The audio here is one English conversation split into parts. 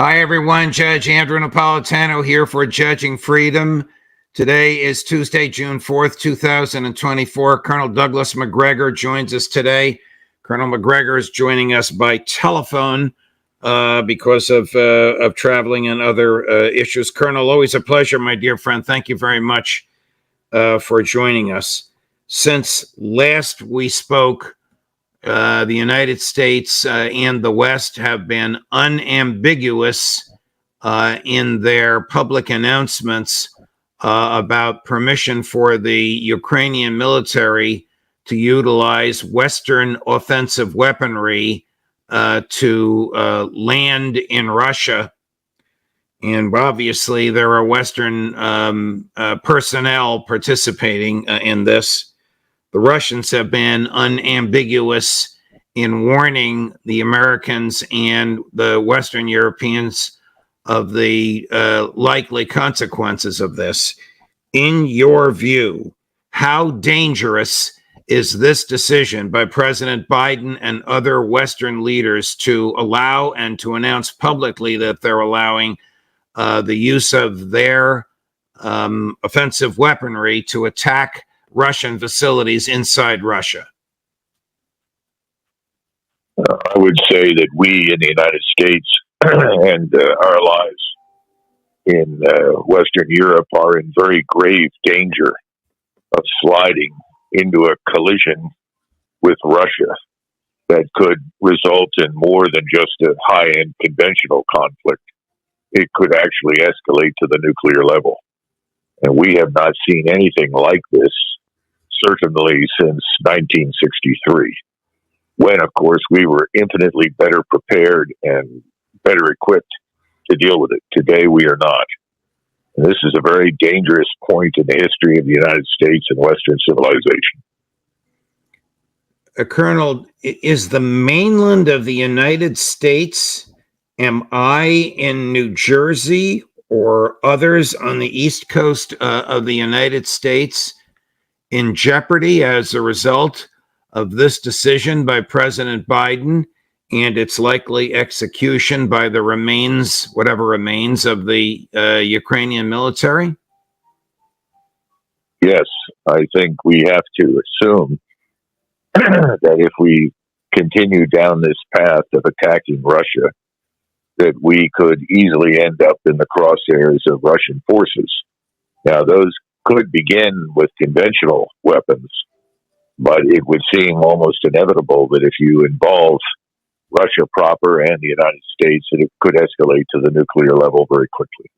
Hi, everyone. Judge Andrew Napolitano here for Judging Freedom. Today is Tuesday, June 4th, 2024. Colonel Douglas Macgregor joins us today. Colonel Macgregor is joining us by telephone because of traveling and other issues. Colonel, always a pleasure, my dear friend. Thank you very much for joining us. Since last we spoke, the United States and the West have been unambiguous in their public announcements about permission for the Ukrainian military to utilize Western offensive weaponry to land in Russia. And obviously, there are Western personnel participating in this. The Russians have been unambiguous in warning the Americans and the Western Europeans of the likely consequences of this. In your view, how dangerous is this decision by President Biden and other Western leaders to allow and to announce publicly that they're allowing the use of their offensive weaponry to attack Russian facilities inside Russia? I would say that we in the United States and our allies in Western Europe are in very grave danger of sliding into a collision with Russia that could result in more than just a high-end conventional conflict. It could actually escalate to the nuclear level. And we have not seen anything like this, certainly since 1963, when, of course, we were infinitely better prepared and better equipped to deal with it. Today, we are not. And this is a very dangerous point in the history of the United States and Western civilization. Colonel, is the mainland of the United States, am I in New Jersey or others on the East Coast of the United States in jeopardy as a result of this decision by President Biden and its likely execution by the whatever remains of the Ukrainian military? Yes, I think we have to assume that if we continue down this path of attacking Russia, that we could easily end up in the crosshairs of Russian forces. Now, those could begin with conventional weapons, but it would seem almost inevitable that if you involve Russia proper and the United States, that it could escalate to the nuclear level very quickly.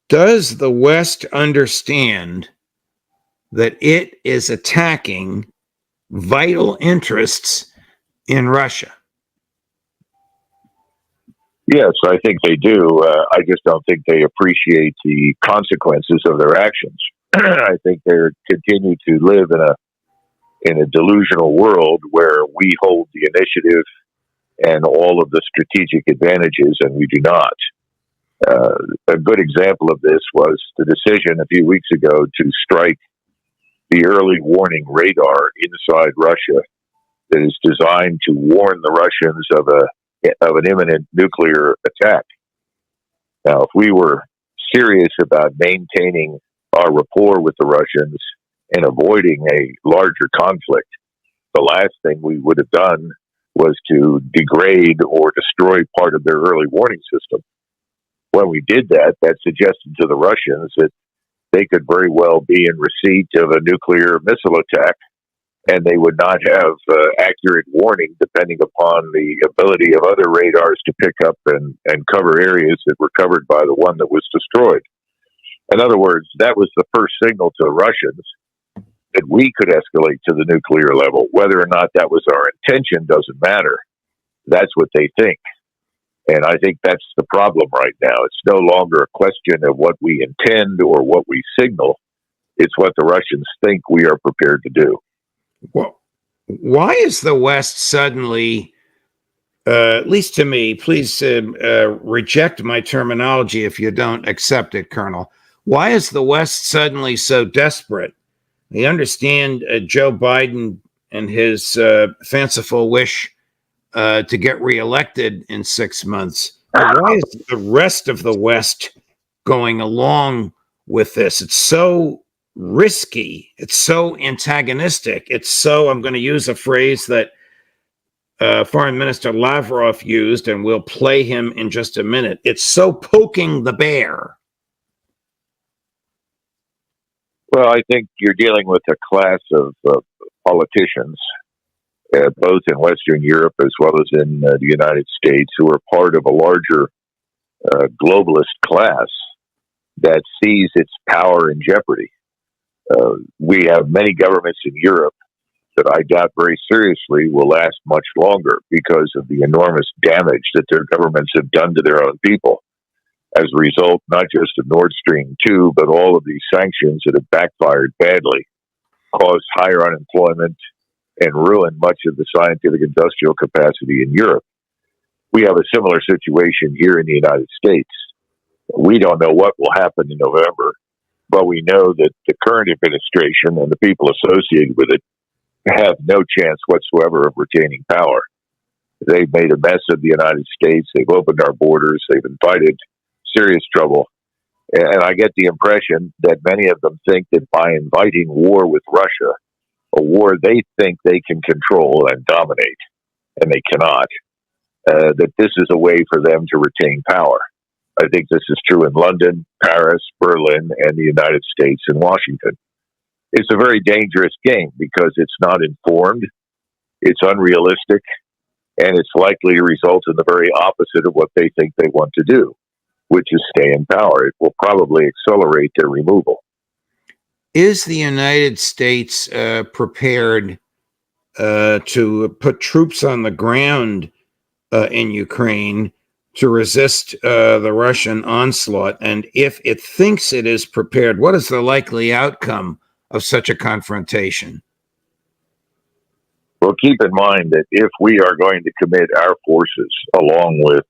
Does the West understand that it is attacking vital interests in Russia? Yes, I think they do. I just don't think they appreciate the consequences of their actions. I think they continue to live in a delusional world where we hold the initiative and all of the strategic advantages, and we do not. A good example of this was the decision a few weeks ago to strike the early warning radar inside Russia that is designed to warn the Russians of an imminent nuclear attack. Now, if we were serious about maintaining our rapport with the Russians and avoiding a larger conflict, the last thing we would have done was to degrade or destroy part of their early warning system. When we did that, that suggested to the Russians that they could very well be in receipt of a nuclear missile attack, and they would not have accurate warning depending upon the ability of other radars to pick up and cover areas that were covered by the one that was destroyed. In other words, that was the first signal to the Russians that we could escalate to the nuclear level. Whether or not that was our intention doesn't matter. That's what they think. And I think that's the problem right now. It's no longer a question of what we intend or what we signal. It's what the Russians think we are prepared to do. Well, why is the West suddenly, at least to me, please reject my terminology if you don't accept it, Colonel. Why is the West suddenly so desperate? I understand Joe Biden and his fanciful wish to get reelected in 6 months. Why is the rest of the West going along with this? It's so risky. It's so antagonistic. It's so, I'm going to use a phrase that Foreign Minister Lavrov used, and we'll play him in just a minute. It's so poking the bear. Well, I think you're dealing with a class of politicians, both in Western Europe as well as in the United States, who are part of a larger globalist class that sees its power in jeopardy. We have many governments in Europe that I doubt very seriously will last much longer because of the enormous damage that their governments have done to their own people. As a result, not just of Nord Stream 2, but all of these sanctions that have backfired badly, caused higher unemployment, and ruined much of the scientific industrial capacity in Europe. We have a similar situation here in the United States. We don't know what will happen in November, but we know that the current administration and the people associated with it have no chance whatsoever of retaining power. They've made a mess of the United States. They've opened our borders. They've invited serious trouble. And I get the impression that many of them think that by inviting war with Russia, a war they think they can control and dominate, and they cannot, that this is a way for them to retain power. I think this is true in London, Paris, Berlin, and the United States and Washington. It's a very dangerous game because it's not informed, it's unrealistic, and it's likely to result in the very opposite of what they think they want to do, which is stay in power. It will probably accelerate their removal. Is the United States prepared to put troops on the ground in Ukraine to resist the Russian onslaught? And if it thinks it is prepared, what is the likely outcome of such a confrontation? Well, keep in mind that if we are going to commit our forces along with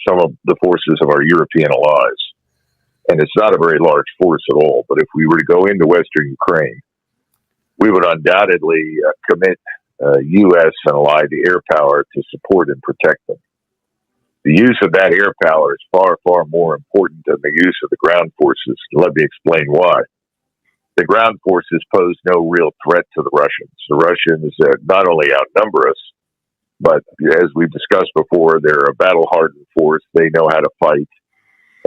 some of the forces of our European allies, and it's not a very large force at all, but if we were to go into Western Ukraine, we would undoubtedly commit U.S. and allied air power to support and protect them. The use of that air power is far, far more important than the use of the ground forces. Let me explain why. The ground forces pose no real threat to the Russians. The Russians not only outnumber us, but as we've discussed before, they're a battle-hardened force. They know how to fight,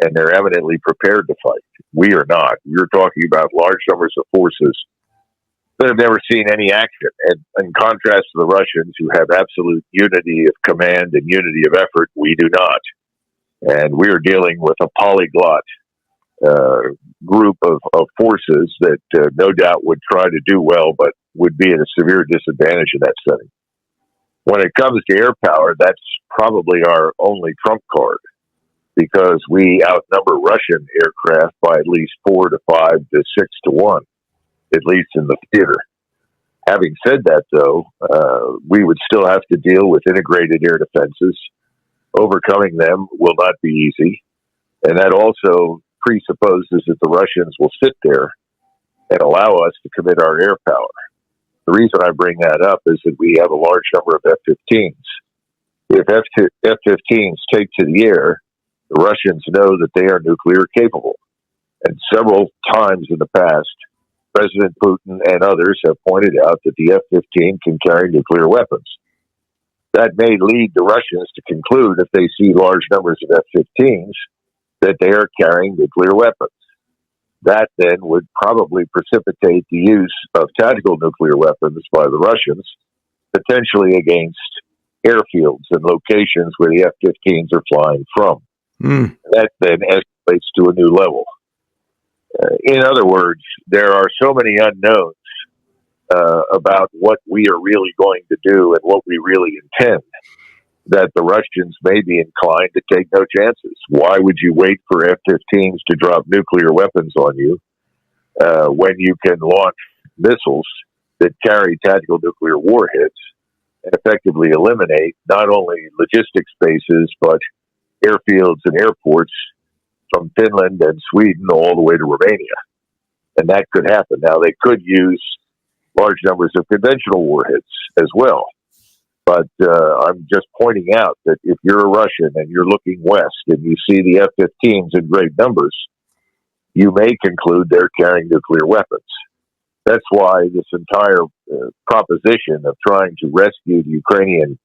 and they're eminently prepared to fight. We are not. You're talking about large numbers of forces that have never seen any action. And in contrast to the Russians, who have absolute unity of command and unity of effort, we do not. And we are dealing with a polyglot group of forces that no doubt would try to do well, but would be at a severe disadvantage in that setting. When it comes to air power, that's probably our only trump card, because we outnumber Russian aircraft by at least 4 to 5 to 6 to 1, at least in the theater. Having said that, though, we would still have to deal with integrated air defenses. Overcoming them will not be easy, and that also presupposes that the Russians will sit there and allow us to commit our air power. The reason I bring that up is that we have a large number of F-15s. If F-15s take to the air, the Russians know that they are nuclear capable. And several times in the past, President Putin and others have pointed out that the F-15 can carry nuclear weapons. That may lead the Russians to conclude, if they see large numbers of F-15s, that they are carrying nuclear weapons. That then would probably precipitate the use of tactical nuclear weapons by the Russians, potentially against airfields and locations where the F-15s are flying from. That then escalates to a new level. In other words, there are so many unknowns about what we are really going to do and what we really intend, that the Russians may be inclined to take no chances. Why would you wait for F-15s to drop nuclear weapons on you when you can launch missiles that carry tactical nuclear warheads and effectively eliminate not only logistics bases, but airfields and airports from Finland and Sweden all the way to Romania? And that could happen. Now, they could use large numbers of conventional warheads as well. But I'm just pointing out that if you're a Russian and you're looking west and you see the F-15s in great numbers, you may conclude they're carrying nuclear weapons. That's why this entire proposition of trying to rescue the Ukrainian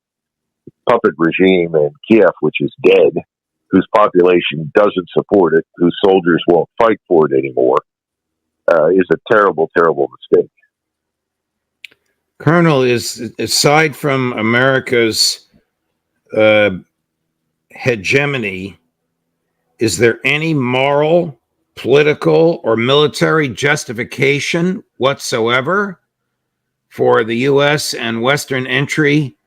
puppet regime in Kiev, which is dead, whose population doesn't support it, whose soldiers won't fight for it anymore, is a terrible, terrible mistake. Colonel, is aside from America's hegemony, is there any moral, political, or military justification whatsoever for the U.S. and Western entry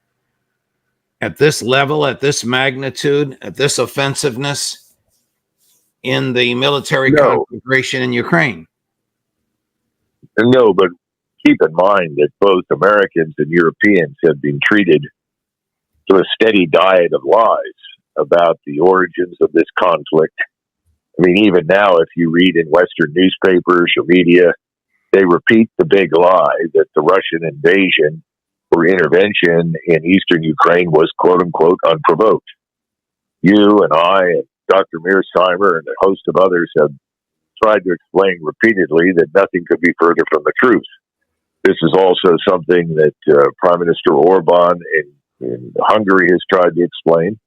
at this level, at this magnitude, at this offensiveness in the military configuration in Ukraine? No, but keep in mind that both Americans and Europeans have been treated to a steady diet of lies about the origins of this conflict. I mean, even now, if you read in Western newspapers or media, they repeat the big lie that the Russian invasion or intervention in eastern Ukraine was, quote unquote, unprovoked. You and I and Dr. Mearsheimer and a host of others have tried to explain repeatedly that nothing could be further from the truth. This is also something that Prime Minister Orban in Hungary has tried to explain,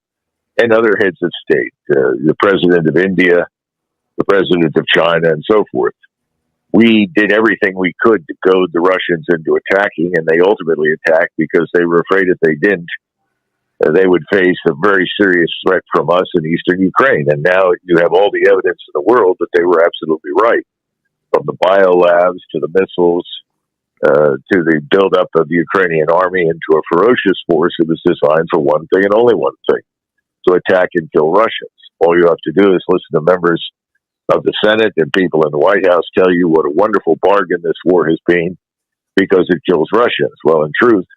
and other heads of state, the President of India, the President of China, and so forth. We did everything we could to goad the Russians into attacking, and they ultimately attacked because they were afraid if they didn't, they would face a very serious threat from us in eastern Ukraine. And now you have all the evidence in the world that they were absolutely right, from the biolabs to the missiles to the buildup of the Ukrainian army into a ferocious force that was designed for one thing and only one thing, to attack and kill Russians. All you have to do is listen to members of the Senate and people in the White House tell you what a wonderful bargain this war has been because it kills Russians. Well, in truth,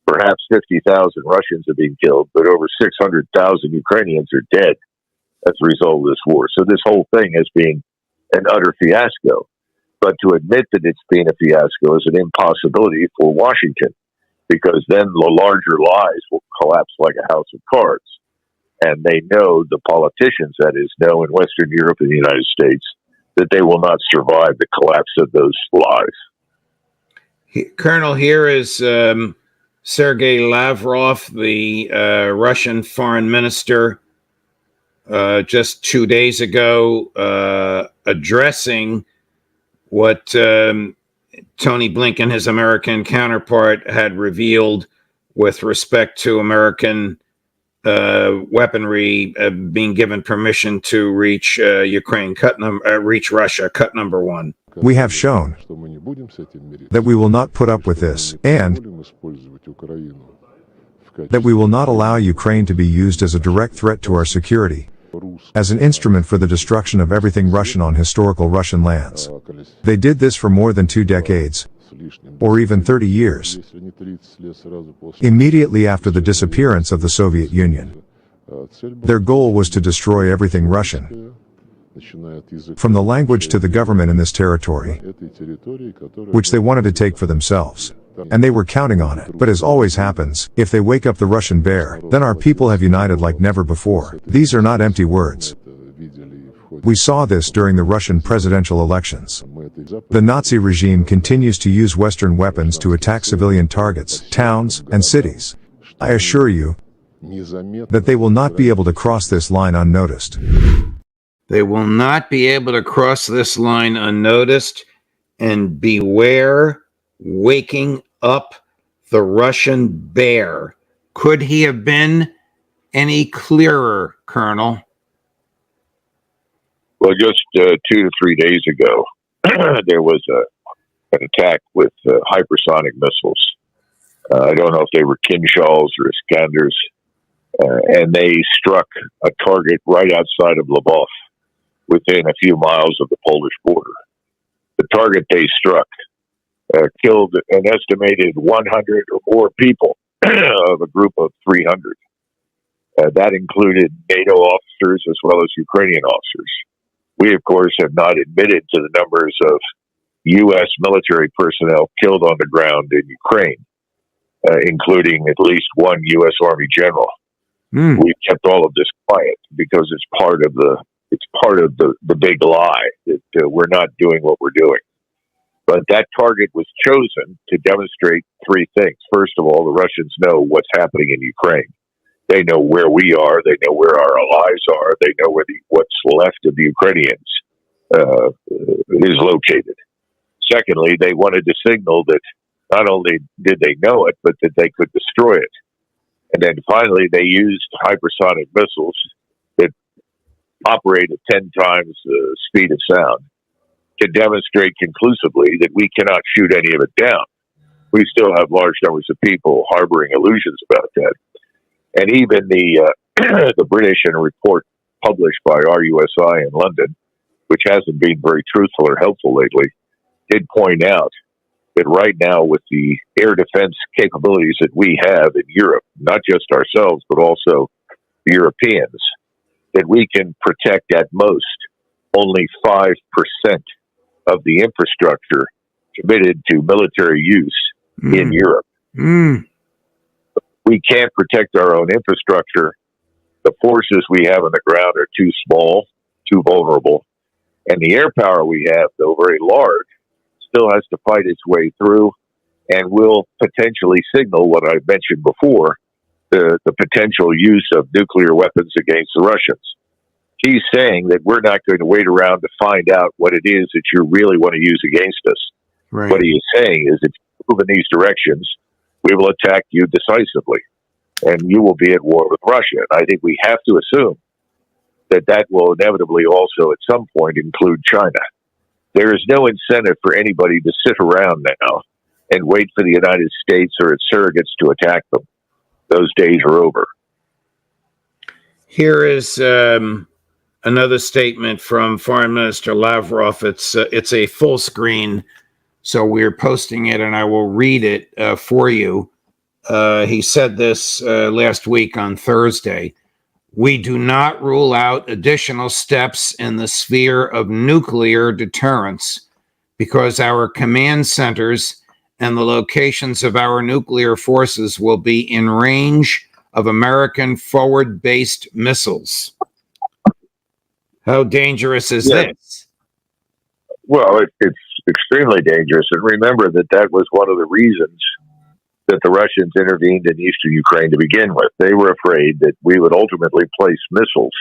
perhaps 50,000 Russians have been killed, but over 600,000 Ukrainians are dead as a result of this war. So this whole thing has been an utter fiasco. But to admit that it's been a fiasco is an impossibility for Washington, because then the larger lies will collapse like a house of cards. And they know, the politicians, that is, know in Western Europe and the United States, that they will not survive the collapse of those lies. Colonel, here is Sergei Lavrov, the Russian foreign minister, just 2 days ago, addressing what Tony Blinken, his American counterpart, had revealed with respect to American weaponry being given permission to reach Ukraine, reach Russia, cut number one. We have shown that we will not put up with this, and that we will not allow Ukraine to be used as a direct threat to our security, as an instrument for the destruction of everything Russian on historical Russian lands. They did this for more than 2 decades, or even 30 years, immediately after the disappearance of the Soviet Union. Their goal was to destroy everything Russian, from the language to the government in this territory, which they wanted to take for themselves. And they were counting on it. But as always happens, if they wake up the Russian bear, then our people have united like never before. These are not empty words. We saw this during the Russian presidential elections. The Nazi regime continues to use Western weapons to attack civilian targets, towns, and cities. I assure you that they will not be able to cross this line unnoticed. They will not be able to cross this line unnoticed, and beware waking up the Russian bear. Could he have been any clearer, Colonel? Well, just 2 to 3 days ago, there was an attack with hypersonic missiles. I don't know if they were Kinzhals or Iskanders, and they struck a target right outside of Lvov, within a few miles of the Polish border. The target they struck killed an estimated 100 or more people of a group of 300. That included NATO officers as well as Ukrainian officers. We, of course, have not admitted to the numbers of U.S. military personnel killed on the ground in Ukraine. including at least one U.S. Army general. We've kept all of this quiet because it's part of the big lie that we're not doing what we're doing. But that target was chosen to demonstrate three things. First of all, the Russians know what's happening in Ukraine. They know where we are. They know where our allies are. They know where what's left of the Ukrainians is located. Secondly, they wanted to signal that not only did they know it, but that they could destroy it. And then finally, they used hypersonic missiles that operate at 10 times the speed of sound to demonstrate conclusively that we cannot shoot any of it down. We still have large numbers of people harboring illusions about that. And even the British, in a report published by RUSI in London, which hasn't been very truthful or helpful lately, did point out that right now with the air defense capabilities that we have in Europe, not just ourselves, but also the Europeans, that we can protect at most only 5% of the infrastructure committed to military use in Europe. We can't protect our own infrastructure. The forces we have on the ground are too small, too vulnerable. And the air power we have, though very large, still has to fight its way through and will potentially signal what I mentioned before, the potential use of nuclear weapons against the Russians. He's saying that we're not going to wait around to find out what it is that you really want to use against us. Right. What he is saying is, if you move in these directions, we will attack you decisively, and you will be at war with Russia. And I think we have to assume that that will inevitably also at some point include China. There is no incentive for anybody to sit around now and wait for the United States or its surrogates to attack them. Those days are over. Here is another statement from Foreign Minister Lavrov. It's a full screen, so we're posting it, and I will read it for you. He said this last week on Thursday. We do not rule out additional steps in the sphere of nuclear deterrence because our command centers and the locations of our nuclear forces will be in range of American forward-based missiles. How dangerous is this? Well, it's extremely dangerous. And remember that was one of the reasons that the Russians intervened in eastern Ukraine to begin with. They were afraid that we would ultimately place missiles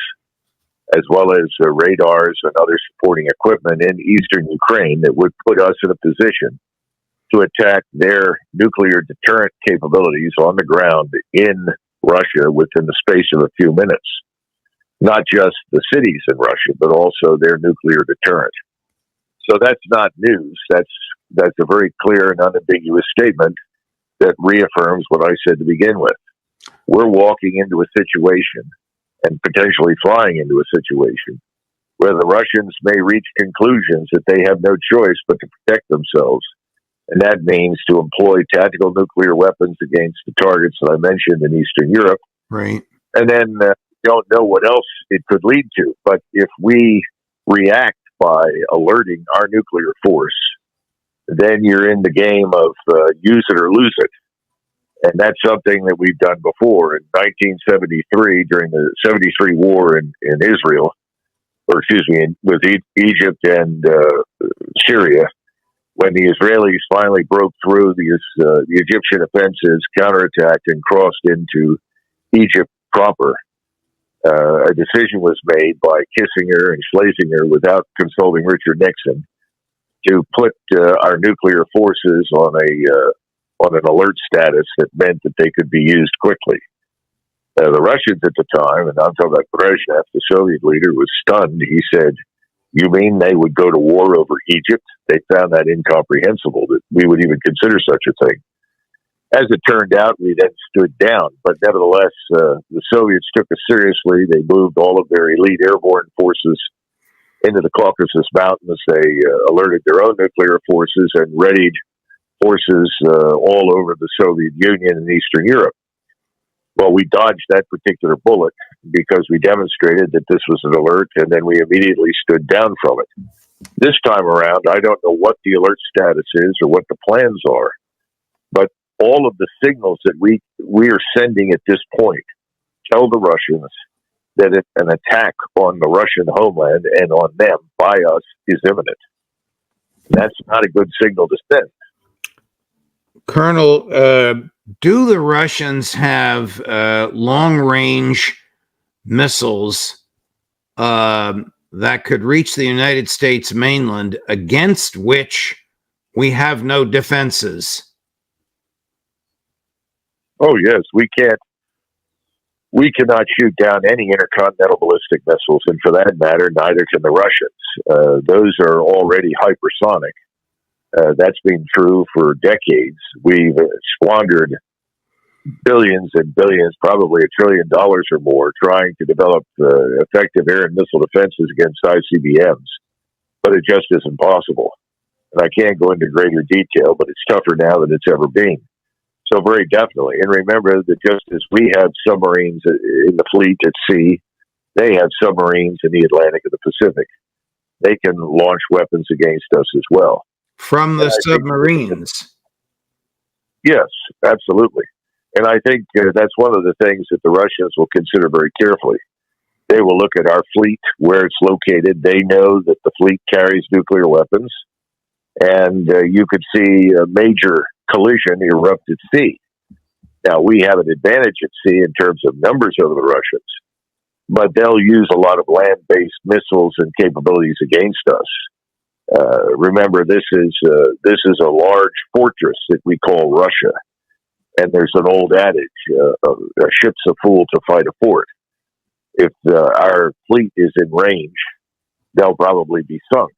as well as radars and other supporting equipment in eastern Ukraine that would put us in a position to attack their nuclear deterrent capabilities on the ground in Russia within the space of a few minutes. Not just the cities in Russia, but also their nuclear deterrent. So that's not news. That's a very clear and unambiguous statement that reaffirms what I said to begin with. We're walking into a situation and potentially flying into a situation where the Russians may reach conclusions that they have no choice but to protect themselves. And that means to employ tactical nuclear weapons against the targets that I mentioned in Eastern Europe. Right. And then don't know what else it could lead to. But if we react by alerting our nuclear force, then you're in the game of use it or lose it. And that's something that we've done before. In 1973, during the 73 war in Israel, with Egypt and Syria, when the Israelis finally broke through the Egyptian offenses, counterattacked, and crossed into Egypt proper, a decision was made by Kissinger and Schlesinger, without consulting Richard Nixon, to put our nuclear forces on an alert status that meant that they could be used quickly. The Russians at the time, and I'm talking about Brezhnev, the Soviet leader, was stunned. He said, "You mean they would go to war over Egypt?" They found that incomprehensible, that we would even consider such a thing. As it turned out, we then stood down. But nevertheless, the Soviets took us seriously. They moved all of their elite airborne forces into the Caucasus Mountains. They alerted their own nuclear forces and readied forces all over the Soviet Union and Eastern Europe. Well, we dodged that particular bullet because we demonstrated that this was an alert, and then we immediately stood down from it. This time around, I don't know what the alert status is or what the plans are, but all of the signals that we are sending at this point tell the Russians that an attack on the Russian homeland and on them by us is imminent. That's not a good signal to send. Colonel, do the Russians have long-range missiles that could reach the United States mainland against which we have no defenses? Oh, yes, we can't. We cannot shoot down any intercontinental ballistic missiles, and for that matter, neither can the Russians. Those are already hypersonic. That's been true for decades. We've squandered billions and billions, probably $1 trillion or more, trying to develop effective air and missile defenses against ICBMs, but it just isn't possible. And I can't go into greater detail, but it's tougher now than it's ever been. So very definitely. And remember that just as we have submarines in the fleet at sea, they have submarines in the Atlantic and the Pacific. They can launch weapons against us as well. From the submarines? Yes, absolutely. And I think that's one of the things that the Russians will consider very carefully. They will look at our fleet, where it's located. They know that the fleet carries nuclear weapons. And you could see a major collision erupt at sea. Now, we have an advantage at sea in terms of numbers over the Russians, but they'll use a lot of land-based missiles and capabilities against us. Remember, this is a large fortress that we call Russia, and there's an old adage: "A ship's a fool to fight a fort." If our fleet is in range, they'll probably be sunk.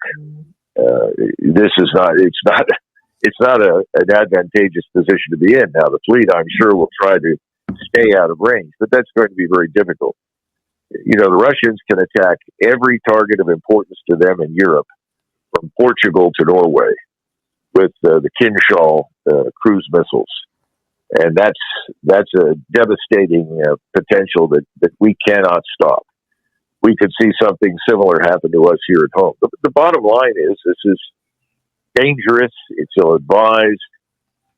It's not an advantageous position to be in. Now, the fleet, I'm sure, will try to stay out of range, but that's going to be very difficult. You know, the Russians can attack every target of importance to them in Europe, from Portugal to Norway, with the Kinshall cruise missiles. And that's a devastating potential that we cannot stop. We could see something similar happen to us here at home. The bottom line is this is dangerous, it's ill-advised,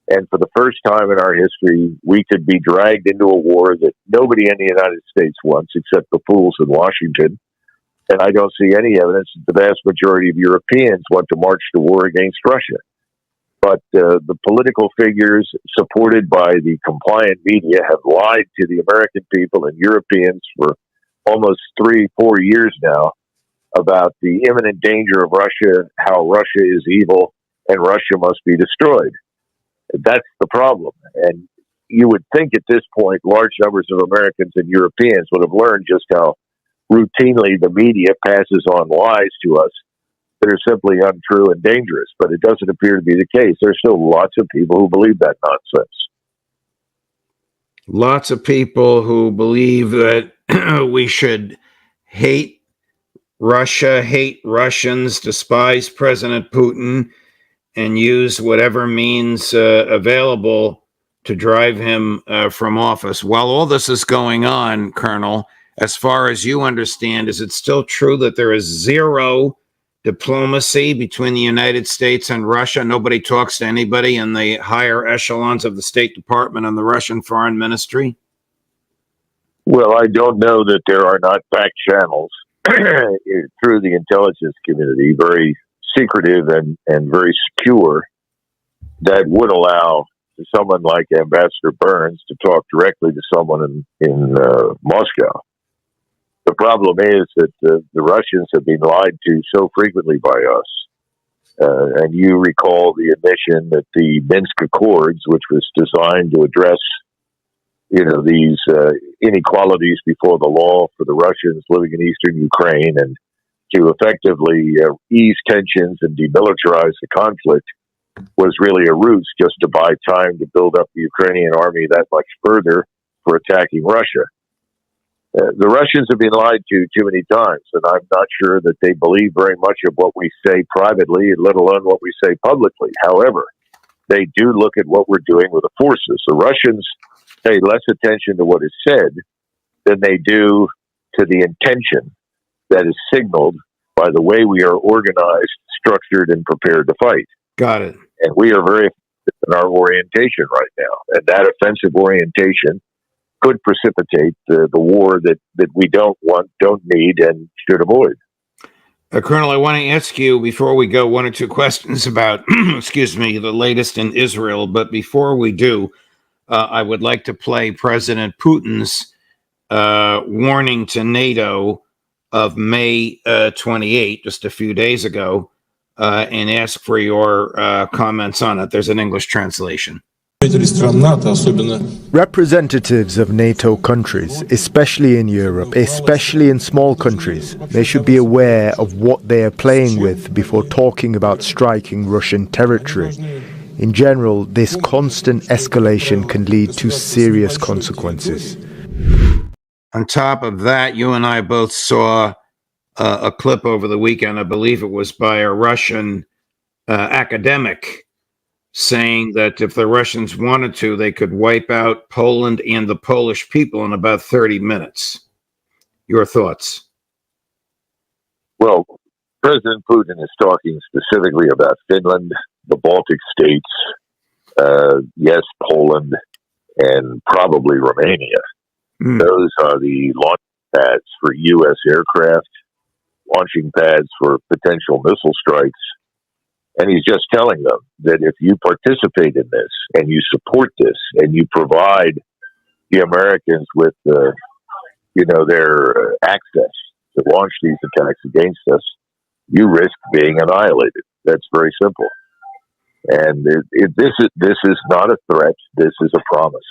and for the first time in our history, we could be dragged into a war that nobody in the United States wants except the fools in Washington. And I don't see any evidence that the vast majority of Europeans want to march to war against Russia. But the political figures supported by the compliant media have lied to the American people and Europeans for almost 3-4 years now about the imminent danger of Russia, how Russia is evil, and Russia must be destroyed. That's the problem. And you would think at this point, large numbers of Americans and Europeans would have learned just how routinely the media passes on lies to us that are simply untrue and dangerous. But it doesn't appear to be the case. There's still lots of people who believe that nonsense. Lots of people who believe that we should hate Russia, hate Russians, despise President Putin, and use whatever means available to drive him from office. While all this is going on, Colonel, as far as you understand, is it still true that there is zero diplomacy between the United States and Russia? Nobody talks to anybody in the higher echelons of the State Department and the Russian Foreign Ministry? Well, I don't know that there are not back channels through the intelligence community, very secretive and very secure, that would allow someone like Ambassador Burns to talk directly to someone in Moscow. The problem is that the Russians have been lied to so frequently by us. And you recall the admission that the Minsk Accords, which was designed to address these inequalities before the law for the Russians living in eastern Ukraine and to effectively ease tensions and demilitarize the conflict, was really a ruse just to buy time to build up the Ukrainian army that much further for attacking Russia. The Russians have been lied to too many times, and I'm not sure that they believe very much of what we say privately, let alone what we say publicly. However, they do look at what we're doing with the forces. The Russians pay less attention to what is said than they do to the intention that is signaled by the way we are organized, structured, and prepared to fight. Got it. And we are very than our orientation right now. And that offensive orientation could precipitate the war that we don't want, don't need, and should avoid. Colonel, I want to ask you before we go one or two questions about, excuse me, the latest in Israel. But before we do, I would like to play President Putin's warning to NATO of May 28, just a few days ago, and ask for your comments on it. There's an English translation. Representatives of NATO countries, especially in Europe, especially in small countries, they should be aware of what they are playing with before talking about striking Russian territory. In general, this constant escalation can lead to serious consequences. On top of that, you and I both saw a clip over the weekend, I believe it was by a Russian academic, saying that if the Russians wanted to, they could wipe out Poland and the Polish people in about 30 minutes. Your thoughts? Well, President Putin is talking specifically about Finland, the Baltic states, yes, Poland, and probably Romania. Those are the launch pads for U.S. aircraft, launching pads for potential missile strikes. And he's just telling them that if you participate in this and you support this and you provide the Americans with their access to launch these attacks against us, you risk being annihilated. That's very simple. And this is not a threat. This is a promise.